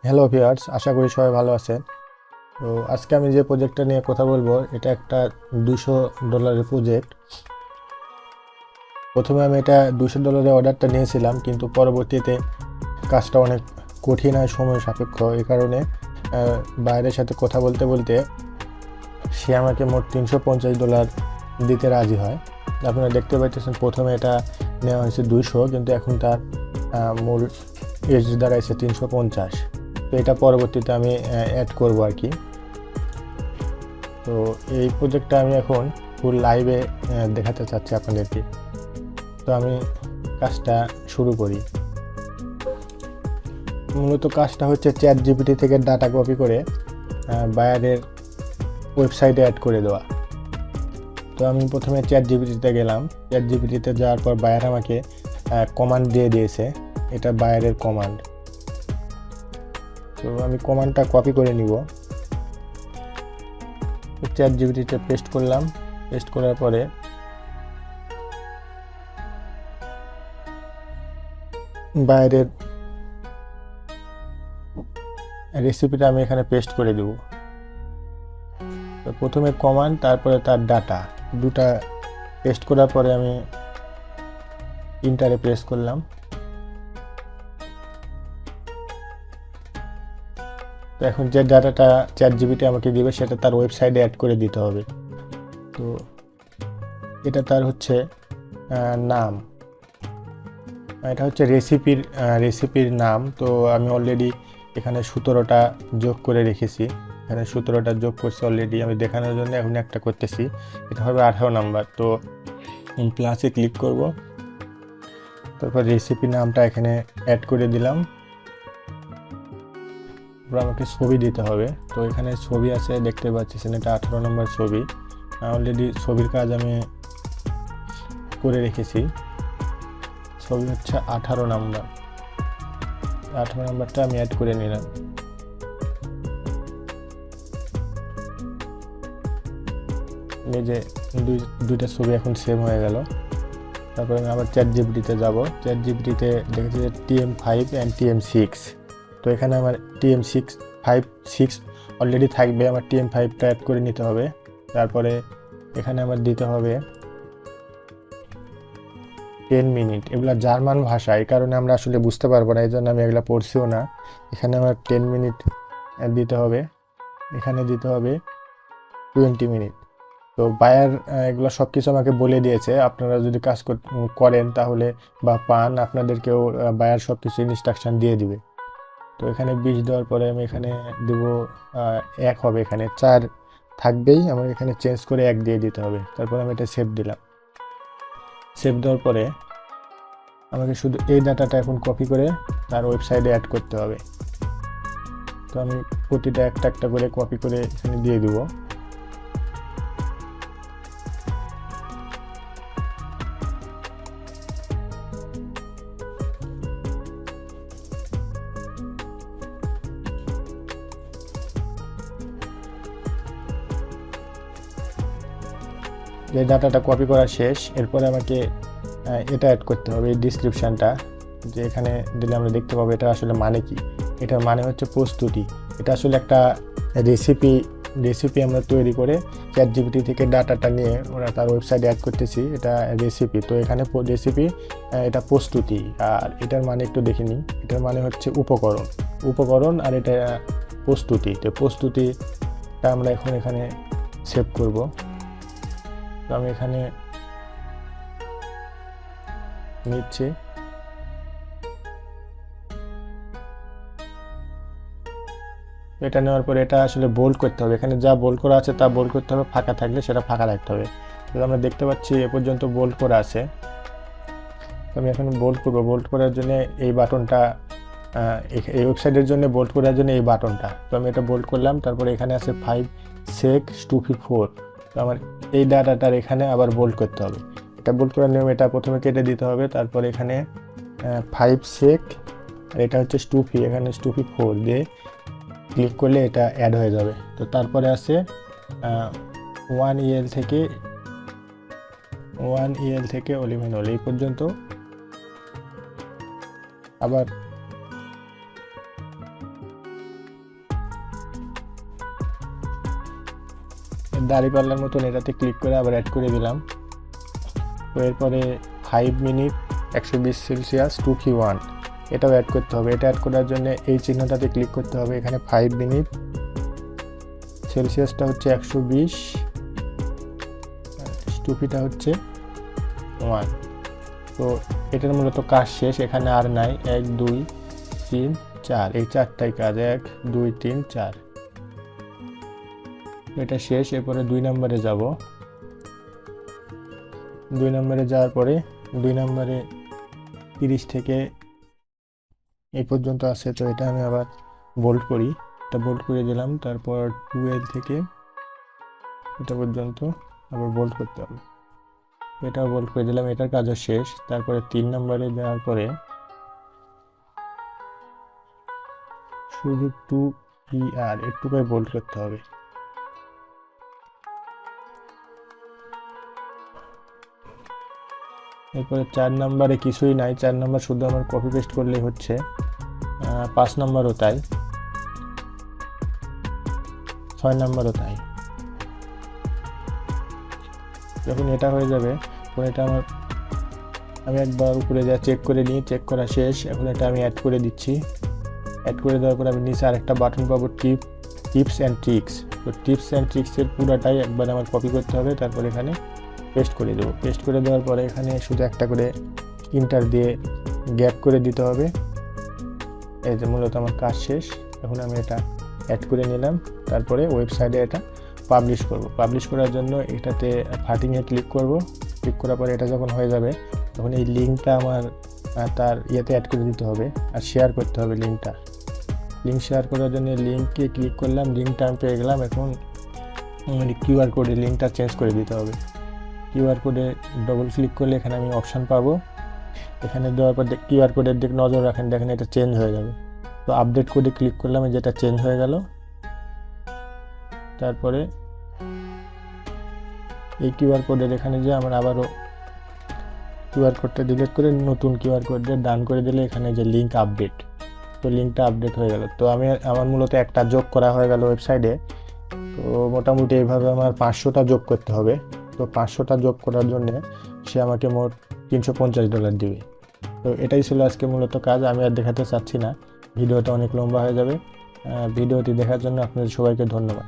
Hello viewers, আশা করি সবাই ভালো আছেন। তো আজকে আমি যে প্রজেক্টটা নিয়ে কথা বলবো, এটা একটা $200 প্রজেক্ট। প্রথমে আমি এটা $200 অর্ডারটা নিয়েছিলাম, কিন্তু পরবর্তীতে কাজটা অনেক কঠিন আর সময় সাপেক্ষ। এই কারণে বাইরের সাথে কথা বলতে বলতে সে আমাকে মোট $350 দিতে রাজি হয়। আপনারা দেখতে পাচ্ছেন, প্রথমে এটা নেওয়া হয়েছে 200, কিন্তু এখন তার মূল এজ দাঁড়াইছে 350। তো এটা পরবর্তীতে আমি অ্যাড করব আর কি। তো এই প্রজেক্টটা আমি এখন ফুল লাইভে দেখাতে চাচ্ছি আপনাদেরকে। তো আমি কাজটা শুরু করি। মূলত কাজটা হচ্ছে চ্যাট জিপিটি থেকে ডাটা কপি করে বায়ারের ওয়েবসাইটে অ্যাড করে দেওয়া। তো আমি প্রথমে চ্যাট জিপিটিতে গেলাম। চ্যাট জিপিটিতে যাওয়ার পর বায়ার আমাকে কমান্ড দিয়ে দিয়েছে, এটা বায়ারের কমান্ড। তো আমি কমান্ডটা কপি করে নিব। চ্যাট জিপিটিতে পেস্ট করলাম। পেস্ট করার পরে বাইরের রেসিপিটা আমি এখানে পেস্ট করে দেব। তো প্রথমে কমান্ড, তারপরে তার ডাটা, দুটা পেস্ট করার পরে আমি ইন্টারে প্রেস করলাম। তো এখন যে ডাটাটা চ্যাট জিপিটি আমাকে দিবে সেটা তার ওয়েবসাইটে অ্যাড করে দিতে হবে। তো এটা তার হচ্ছে নাম, এটা হচ্ছে রেসিপির নাম। তো আমি অলরেডি এখানে 17টা যোগ করে রেখেছি। এখানে 17টা যোগ করছি অলরেডি, আমি দেখানোর জন্য এখন একটা করতেছি। এটা হবে 18 নাম্বার। তো প্লাসে ক্লিক করব, তারপর রেসিপি নামটা এখানে অ্যাড করে দিলাম। তারপর আমাকে ছবি দিতে হবে। তো এখানে ছবি আছে, দেখতে পাচ্ছেন, এটা 18 নম্বর ছবি। অলরেডি ছবির কাজ আমি করে রেখেছি। ছবি হচ্ছে 18 নাম্বার। 18 নাম্বারটা আমি অ্যাড করে নিলাম। এই যে দুইটা ছবি এখন সেভ হয়ে গেল। তারপরে আমি আবার চ্যাট জিপিটিতে যাব। চ্যাট জিপিটিতে দেখেছি যে TM5 অ্যান্ড TM6। তো এখানে আমার TM6 অলরেডি থাকবে, আমার TM5টা অ্যাড করে নিতে হবে। তারপরে এখানে আমার দিতে হবে 10 মিনিট। এগুলো জার্মান ভাষা, এই কারণে আমরা আসলে বুঝতে পারবো না, এই জন্য আমি এগুলো পড়ছিও না। এখানে আমার 10 মিনিট দিতে হবে। এখানে দিতে হবে 20 মিনিট। তো বায়ার এগুলো সব কিছু আমাকে বলে দিয়েছে। আপনারা যদি কাজ করেন তাহলে বা পান, আপনাদেরকেও বায়ার সব কিছু ইনস্ট্রাকশন দিয়ে দিবে। তো এখানে 20 দেওয়ার পরে আমি এখানে দেব 1 হবে, এখানে 4 থাকবেই, আমার এখানে চেঞ্জ করে 1 দিয়ে দিতে হবে। তারপর আমি এটা সেভ দিলাম। সেভ দেওয়ার পরে আমাকে শুধু এই ডাটাটা এখন কপি করে তার ওয়েবসাইটে অ্যাড করতে হবে। তো আমি প্রতিটা একটা একটা করে কপি করে এখানে দিয়ে দিব। যে ডাটাটা কপি করা শেষ, এরপরে আমাকে এটা অ্যাড করতে হবে, এই ডিসক্রিপশানটা যে এখানে দিলে আমরা দেখতে পাবো এটা আসলে মানে কি। এটার মানে হচ্ছে প্রস্তুতি। এটা আসলে একটা রেসিপি আমরা তৈরি করে চ্যাট জিপিটি থেকে ডাটাটা নিয়ে ওরা তার ওয়েবসাইটে অ্যাড করতেছি, এটা রেসিপি। তো এখানে রেসিপি, এটা প্রস্তুতি। আর এটার মানে একটু দেখে নিই, এটার মানে হচ্ছে উপকরণ, আর এটা প্রস্তুতি। তো প্রস্তুতিটা আমরা এখন এখানে সেভ করব। তো আমি এখানে নিচ্ছি। এটা নেওয়ার পরে এটা আসলে বোল্ড করতে হবে, এখানে যা বোল্ড করা আছে তা বোল্ড করতে হবে, ফাঁকা থাকলে সেটা ফাঁকা রাখতে হবে। তো আমরা দেখতে পাচ্ছি এ পর্যন্ত বোল্ড করা আছে। তো আমি এখন বোল্ড করব। বোল্ড করার জন্য এই বাটনটা, এই ওয়েবসাইটের জন্য বোল্ড করার জন্য এই বাটনটা। তো আমি এটা বোল্ড করলাম। তারপরে এখানে আছে 5 sec 254। তো আমার এই ডাটাটার এখানে আবার বোল্ড করতে হবে। এটা বোল্ড করার নিয়ম, এটা প্রথমে কেটে দিতে হবে। তারপরে এখানে 5 sec, এটা হচ্ছে স্টুফি, এখানে স্টুফি 4 দিয়ে ক্লিক করলে এটা অ্যাড হয়ে যাবে। তো তারপরে আছে 1 EL থেকে অলিভেন অয়েল, এই পর্যন্ত। আবার দাঁড়িপাল্লার মতন এটাতে ক্লিক করে আবার অ্যাড করে দিলাম। তো এরপরে 5 মিনিট 120 সেলসিয়াস 2Q1 এটাও অ্যাড করতে হবে। এটা অ্যাড করার জন্য এই চিহ্নটাতে ক্লিক করতে হবে। এখানে 5 মিনিট সেলসিয়াসটা হচ্ছে 120, টুপিটা হচ্ছে 1। তো এটার মূলত কাজ শেষ, এখানে আর নাই। 1 2 3 4 এই 4টাই কাজ, 1 2 3 4 এটা শেষ। এরপরে 2 নম্বরে যাব। 2 নম্বরে যাওয়ার পরে 2 নম্বরে 30 থেকে এই পর্যন্ত আছে। তো এটা আমি আবার বোল্ড করি, এটা বোল্ড করে দিলাম। তারপর 12 থেকে এটা পর্যন্ত আবার বোল্ড করতে হবে, এটাও বোল্ড করে দিলাম। এটার কাজও শেষ। তারপরে 3 নম্বরে দেওয়ার পরে শুধু 2ER একটুখানি বোল্ড করতে হবে। এরপরে 4 নম্বরে কিছুই নাই, 4 নম্বর শুধু আমার কপি পেস্ট করলেই হচ্ছে। 5 নম্বরও তাই, 6 নম্বরও তাই। যখন এটা হয়ে যাবে তখন এটা আমি একবার উপরে যা চেক করে নিই, চেক করা শেষ। এখন এটা আমি অ্যাড করে দিচ্ছি। অ্যাড করে দেওয়ার পরে আমি নিচে আরেকটা বাটন পাবো, টিপস অ্যান্ড ট্রিক্স। তো টিপস অ্যান্ড ট্রিক্সের পুরোটাই একবার আমার কপি করতে হবে, তারপর এখানে পেস্ট করে দেবো। পেস্ট করে দেওয়ার পরে এখানে শুধু একটা করে ইন্টার দিয়ে গ্যাপ করে দিতে হবে। এই যে মূলত আমার কাজ শেষ। এখন আমি এটা অ্যাড করে নিলাম। তারপরে ওয়েবসাইটে এটা পাবলিশ করব। পাবলিশ করার জন্য এটাতে ফাটিংয়ে ক্লিক করব। ক্লিক করার পরে এটা যখন হয়ে যাবে তখন এই লিঙ্কটা আমার তার ইয়েতে অ্যাড করে দিতে হবে আর শেয়ার করতে হবে লিঙ্কটা। লিঙ্ক শেয়ার করার জন্য লিঙ্কে ক্লিক করলাম, লিঙ্কটা আমি পেয়ে গেলাম। এখন কিউআর কোডে লিঙ্কটা চেঞ্জ করে দিতে হবে। কিউআর কোডে ডবল ক্লিক করলে এখানে আমি অপশান পাবো। এখানে দেওয়ার পর কিউআর কোডের দিকে নজর রাখেন, দেখেন এটা চেঞ্জ হয়ে যাবে। তো আপডেট কোডে ক্লিক করলাম, যেটা চেঞ্জ হয়ে গেল। তারপরে এই কিউআর কোডের এখানে যে আমার আবারও কিউআর কোডটা ডিলিট করে নতুন কিউআর কোড দিয়ে ডান করে দিলে এখানে যে লিঙ্ক আপডেট, তো লিঙ্কটা আপডেট হয়ে গেল। তো আমার মূলত একটা যোগ করা হয়ে গেল ওয়েবসাইটে। তো মোটামুটি এইভাবে আমার 500টা যোগ করতে হবে। তো 500টা যোগ করার জন্য সে আমাকে মোট $350 দিবে। তো এটাই ছিল আজকে মূলত কাজ। আমি আর দেখাতে চাচ্ছি না, ভিডিওটা অনেক লম্বা হয়ে যাবে। ভিডিওটি দেখার জন্য আপনাদের সবাইকে ধন্যবাদ।